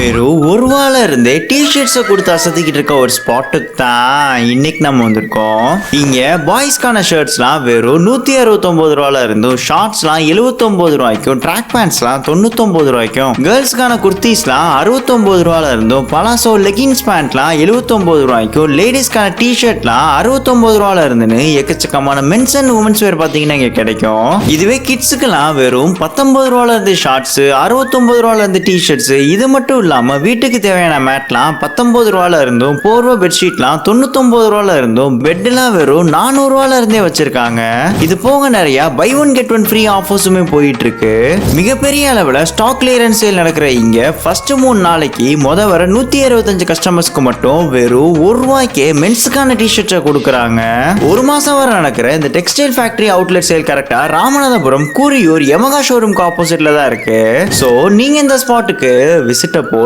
வெறும் ஒரு ரூபால இருந்தே டிஷர்ட்ஸை கொடுத்து அசத்திக்கிட்டு இருக்க ஒரு ஸ்பாட்டுக்கு தான் இன்னைக்கு நம்ம வந்திருக்கோம். இங்க பாய்ஸ்க்கான ஷர்ட்ஸ்லாம் வெறும் 169 ரூபால இருந்தும், ஷார்ட்ஸ்லாம் 79 ரூபாய்க்கும், ட்ராக் பேண்ட்ஸ்லாம் 99 ரூபாய்க்கும், கேர்ள்ஸ்க்கான குர்த்திஸ்லாம் 69 ரூபால இருந்தும், பலாசோ லெகின்ஸ் பேண்ட்லாம் 79 ரூபாய்க்கும், லேடிஸ்க்கான டிஷர்ட்லாம் 69 ரூபால இருந்துன்னு எக்கச்சக்கமான மென்ஸ் அண்ட் உமன்ஸ் வேர் பாத்தீங்கன்னா இங்க கிடைக்கும். இதுவே கிட்ஸுக்கெல்லாம் வெறும் 19 ரூபால இருந்து ஷார்ட்ஸ், 69 ரூபால இருந்து டிஷர்ட்ஸ், இது மட்டும் இல்லாம வீட்டுக்கு தேவையான மேட்லாம் 19 ரூபால இருந்தும், போர்வை பெட்ஷீட்லாம் 99 ரூபால இருந்தும், பெட்லாம் வெறும் 400 ரூபால இருந்தே வச்சிருக்காங்க. இது போக நிறைய buy one get one free ஆஃபர்ஸுமே போயிட்டு இருக்கு. மிகப்பெரிய அளவுல ஸ்டாக் கிளியரன்ஸ் சேல் நடக்கிற இங்க ஃபர்ஸ்ட் 3 நாளைக்கு வர 165 கஸ்டமர்ஸ்க்கு மட்டும் வெறும் 1 ரூபாய்க்கே மென்ஸுக்கான டிஷர்ட்ஸை கொடுக்குறாங்க. ஒரு மாசம் வரை நடக்கிற இந்த டெக்ஸ்டைல் ஃபேக்டரி அவுட்லெட் சேல் கரெக்டா ராமநாதபுரம் கூரியூர் யமகா ஷோரூம்க்கு ஆப்போசிட்ல தான் இருக்கு. சோ நீங்க இந்த ஸ்பாட்டுக்கு விசிட் அப்போ